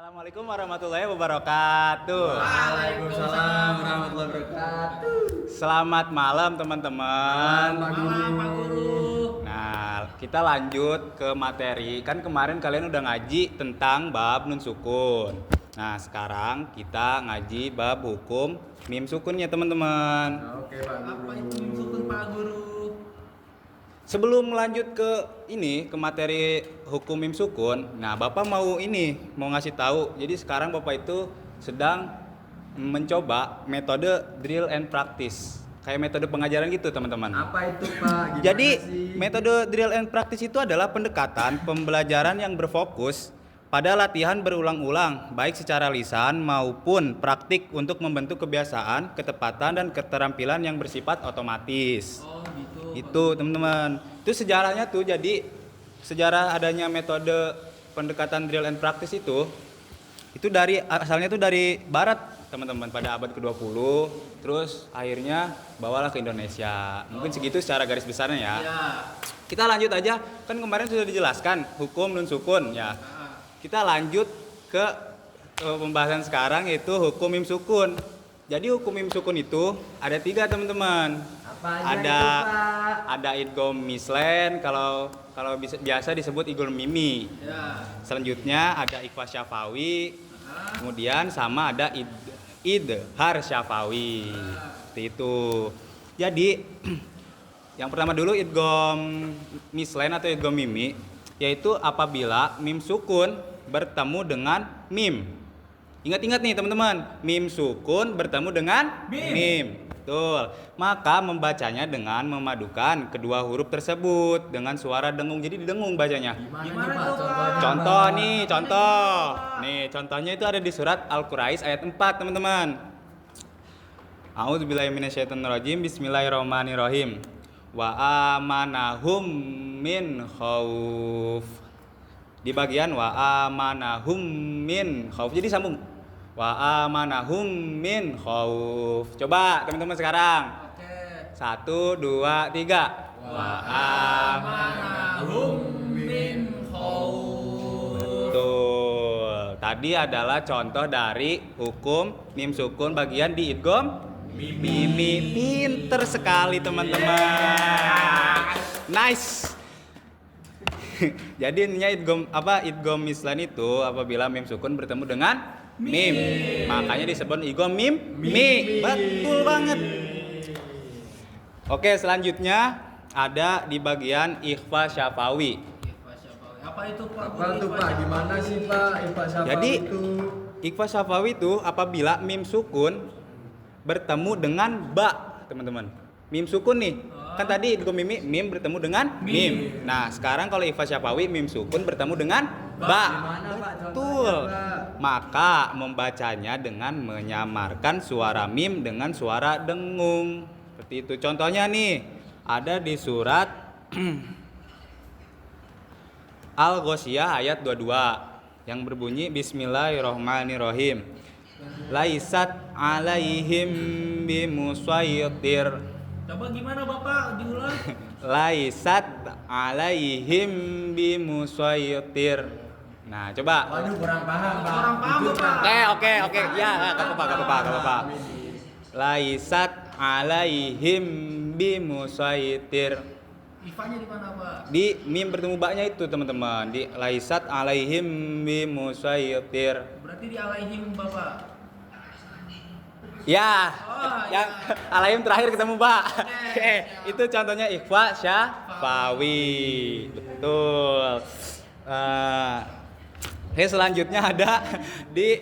Assalamualaikum warahmatullahi wabarakatuh. Waalaikumsalam warahmatullahi wabarakatuh. Selamat malam teman-teman. Malam Pak Guru. Nah, kita lanjut ke materi. Kan kemarin kalian udah ngaji tentang bab nun sukun. Nah, sekarang kita ngaji bab hukum mim sukunnya teman-teman. Oke Pak Guru. Apa itu mim sukun Pak Guru? Sebelum lanjut ke materi hukum mim sukun, nah Bapak mau ngasih tahu. Jadi sekarang Bapak itu sedang mencoba metode drill and practice. Kayak metode pengajaran gitu, teman-teman. Apa itu Pak? Gimana Jadi sih? metode drill and practice itu adalah pendekatan pembelajaran yang berfokus pada latihan berulang-ulang, baik secara lisan maupun praktik untuk membentuk kebiasaan, ketepatan, dan keterampilan yang bersifat otomatis. Oh gitu. Itu teman-teman. Itu sejarahnya tuh. Jadi sejarah adanya metode pendekatan drill and practice itu asalnya tuh dari barat, teman-teman, pada abad ke-20. Terus akhirnya bawalah ke Indonesia. Mungkin segitu secara garis besarnya ya. Ya. Kita lanjut aja. Kan kemarin sudah dijelaskan hukum nun sukun ya. Kita lanjut ke pembahasan sekarang, yaitu hukum mim sukun. Jadi hukum mim sukun itu ada 3, teman-teman. Apa aja itu, Pak? Ada idgham mislen, kalau biasa disebut idgham mimi. Ya. Selanjutnya ada ikhfa syafawi. Kemudian sama ada idhar syafawi. Seperti itu. Jadi yang pertama dulu idgham mislen atau idgham mimi, yaitu apabila mim sukun bertemu dengan mim. Ingat-ingat nih teman-teman, mim sukun bertemu dengan mim. Betul. Maka membacanya dengan memadukan kedua huruf tersebut dengan suara dengung. Jadi didengung bacanya. Gimana tuh, Pak? Contoh. Nih, contohnya itu ada di surat Al-Quraish ayat 4, teman-teman. A'udzubillahi minasyaitonirrajim. Bismillahirrahmanirrahim. Wa amanahum min khauf. Di bagian wa amanahum min khauf. Jadi sambung. Wa amanahum min khauf. Coba teman-teman sekarang. Oke. 1, 2, 3. Wa Amanahum min khauf. Betul. Tadi adalah contoh dari hukum mim sukun bagian di idgham mimi. Pinter sekali teman-teman. Nice. Jadi intinya idgham mislan itu apabila mim sukun bertemu dengan mim. Makanya disebut idgham mim mi. Betul banget. Oke, selanjutnya ada di bagian ikhfa syafawi. Apa itu Pak Apa Guru? tuh Pak? Gimana sih Pak? Ikhfa syafawi Jadi itu? ikhfa syafawi itu apabila mim sukun bertemu dengan ba, teman-teman. Mim sukun nih. Kan tadi idgham mimi mim bertemu dengan mim. Nah, sekarang kalau ikhfa syafawi mim sukun bertemu dengan ba. Gimana Pak? Betul. Contohnya, Pak. Maka membacanya dengan menyamarkan suara mim dengan suara dengung. Seperti itu. Contohnya nih, ada di surat Al-Ghasyiyah ayat 22 yang berbunyi Bismillahirrahmanirrahim. Laisat alaihim bimusaytir. Coba gimana Bapak? Diulang. Laisat alaihim bimusaytir. Nah, coba. Waduh, kurang paham Pak. Kurang paham, Jujur, Pak. Oke. Ya, enggak apa-apa. Laisat alaihim bimusaytir. Ifanya di mana Pak? Di mim bertemu baknya itu, teman-teman. Di laisat alaihim bimusaytir. Berarti di alaihim Bapak. Ya, Oh, yang alaihim terakhir ketemu bak. Itu contohnya ikhfa syafawi. Betul. Selanjutnya ada di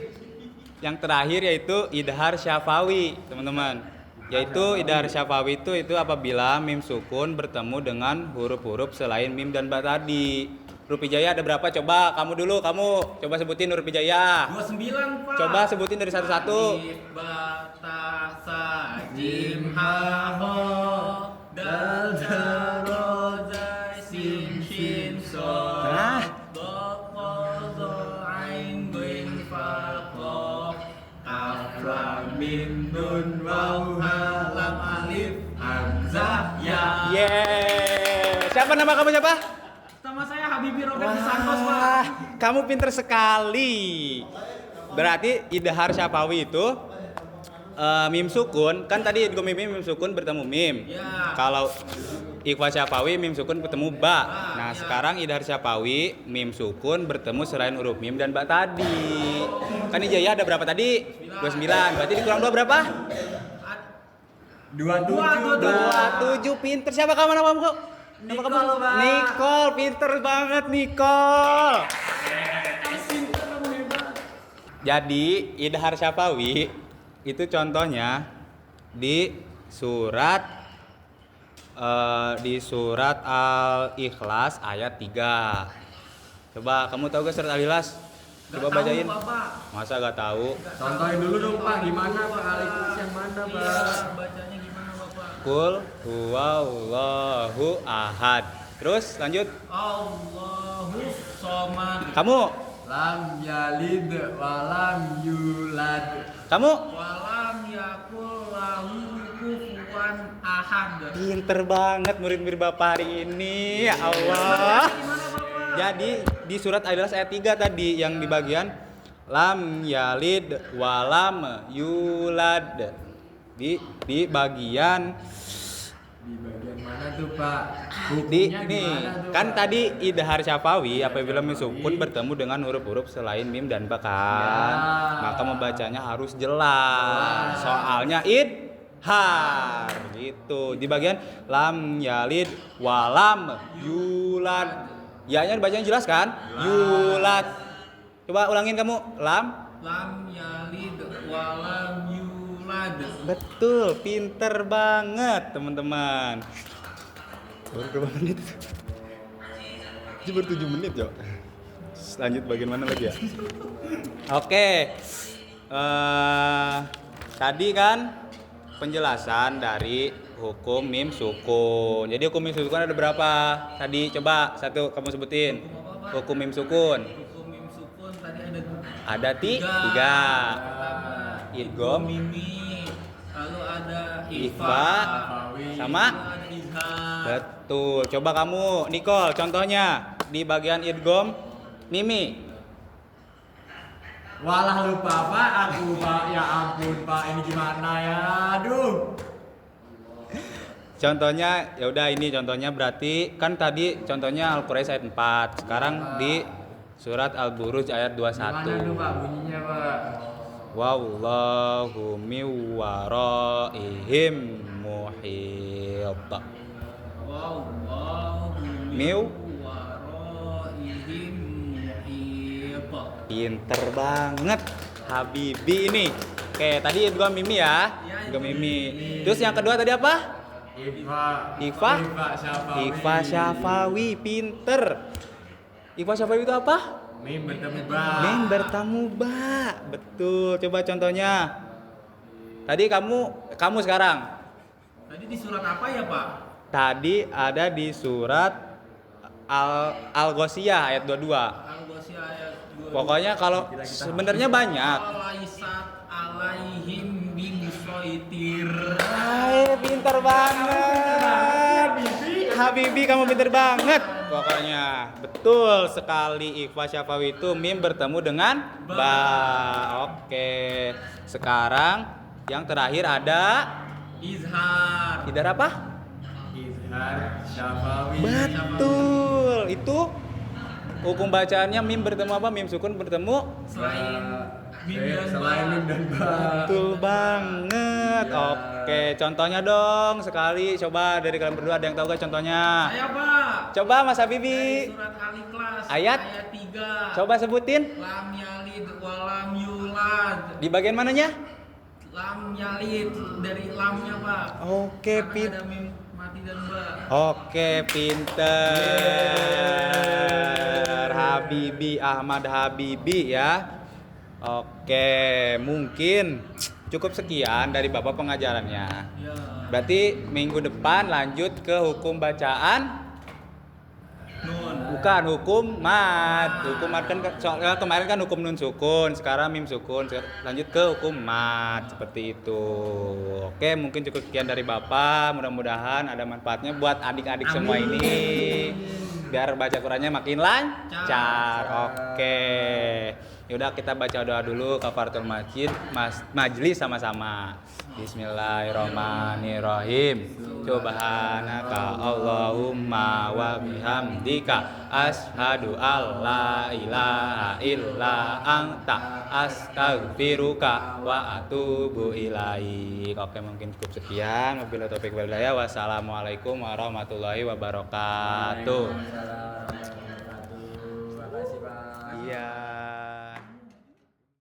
yang terakhir yaitu idhar syafawi, teman-teman. Yaitu idhar syafawi itu apabila mim sukun bertemu dengan huruf-huruf selain mim dan ba tadi. Huruf hijaya ada berapa? Coba kamu coba sebutin huruf hijaya. 29 Pak. Coba sebutin dari satu-satu. Alif, ba, ta, sa, jim, ha, ho, dal, za, ro, za, sin, shin, so, Nah. do, ko, zo, ain, ghin, fa, qaf, kaf, lam, mim, nun, waw, ha, lam, alif, hamzah, ya. Yeay. Siapa nama kamu siapa? Sama saya Habib Habibie Robert Santos, Pak. Wah, kamu pinter sekali. Berarti idhar syafawi itu mim sukun, kan tadi idgham mim sukun bertemu mim. Ya. Kalau ikhfa syafawi mim sukun bertemu ba. Nah, ya. sekarang idhar syafawi mim sukun bertemu selain huruf mim dan ba tadi. Kan ijaya ada berapa tadi? 29. Berarti dikurang 2 berapa? 27. Pinter. Siapa kamu namamu? Nama kamu? Nicole, Pak. Nicole, pinter banget Nicole. Jadi idhar syafawi itu contohnya di surat Al-Ikhlas ayat 3. Coba kamu tahu gak surat Al-Ikhlas? Coba bacain. Masa gak tahu? Contohin dulu dong Pak, gimana Pak Alikus yang mana Pak? Iya, bacanya gimana, Bapak? Qul huwallahu ahad. Terus lanjut. Allahu somad. Kamu, Lam yalid walam yulad. kamu Walam yakul lahu kufuwan ahad. pinter banget murid-murid Bapak hari ini. Ya Allah. Gimana, Bapak? Jadi di surat Al-Ikhlas ayat 3 tadi yang di bagian lam yalid walam yulad. Di bagian Di bagian mana tuh Pak? di Hukumnya ini gimana tuh, kan Pak? tadi idhar syafawi apabila mim sukun bertemu dengan huruf-huruf selain mim dan ba kan. Ya. Maka membacanya harus jelas. Soalnya idhar gitu. Di bagian lam yalid walam yulad. Ya-nya bacanya jelas kan? Yulad. Coba ulangin kamu. Lam. Lam yalid walam yulad. Betul, pinter banget teman-teman. Baru berapa menit? Ini baru 7 menit yo. Lanjut bagian mana lagi ya? Oke. Tadi kan penjelasan dari hukum mim sukun. Jadi hukum mim sukun ada berapa? Tadi coba satu kamu sebutin. Hukum mim sukun. Hukum mim sukun tadi ada Ada tiga. Pertama, Idgham, mimi. Lalu ada Ikhfa, sama Lalu ada izhar. betul. Coba kamu, Nicole, contohnya di bagian idgham mimi. Walah lupa Pak, aku Pak, ya ampun Pak, ini gimana ya? Aduh. Contohnya ya udah ini contohnya berarti kan tadi contohnya Al-Quraish ayat 4. Sekarang di surat Al-Buruj ayat Gimana tuh 21. Pak bunyinya Pak? Wallahu min waraihim muhit. Wallahu Miu. waraihim muhit. Pinter banget Habibi ini. Oke, tadi idgham mimi ya. Idgham mimi. Terus yang kedua tadi apa? Ikhfa Syafawi. Ikhfa syafawi, pinter. Ikhfa syafawi itu apa? Mim bertemu Ba. Mim bertemu ba. Betul. Coba contohnya. Tadi kamu sekarang. Tadi di surat apa ya, Pak? Tadi ada di surat Al-Ghasyiyah ayat 22. Al-Ghasyiyah ayat 2. Pokoknya kalau sebenarnya banyak. Alaisat alaihim bimusaitir. Hai, pinter banget. Habibi kamu pinter banget. Pokoknya betul sekali ikhfa syafawi itu mim bertemu dengan ba. Oke. Sekarang yang terakhir ada Izhar. idhar apa? Izhar Syafawi. Betul. Itu hukum bacaannya mim bertemu apa? Mim sukun bertemu. Selain mim dan Selain Mim dan Ba. Betul banget. Ya. Oke, contohnya dong sekali. Coba dari kalian berdua ada yang tahu gak contohnya? Saya, Pak. Coba Mas Dari Habibi. surat Al-Ikhlas Ayat? 3. Coba sebutin. Lam yalid walam yulad. Di bagian mananya? Lam yalid dari lamnya, Pak. Oke, Karena ada mim mati dan ba. Oke, pinter. Habibi Ahmad Habibi ya. Oke, mungkin cukup sekian dari Bapak pengajarannya. Ya. Berarti minggu depan lanjut ke hukum bacaan. Nun. Bukan hukum mat. Hukum mat kan soalnya kemarin kan hukum nun sukun, sekarang mim sukun. Lanjut ke hukum mat seperti itu. Oke, mungkin cukup sekian dari Bapak. Mudah-mudahan ada manfaatnya buat adik-adik semua ini. biar baca Qurannya makin lancar. Oke. Yaudah kita baca doa dulu kafaratul majlis sama-sama. Bismillahirrahmanirrahim. Subhanaka Allahumma wa bihamdika asyhadu alla ilaha illa anta astaghfiruka wa atubu ilaik. Oke, mungkin cukup sekian. Wabillahi taufiq wal hidayah. Wassalamualaikum warahmatullahi wabarakatuh. Waalaikumsalam warahmatullahi wabarakatuh. Makasih, Pak. Iya.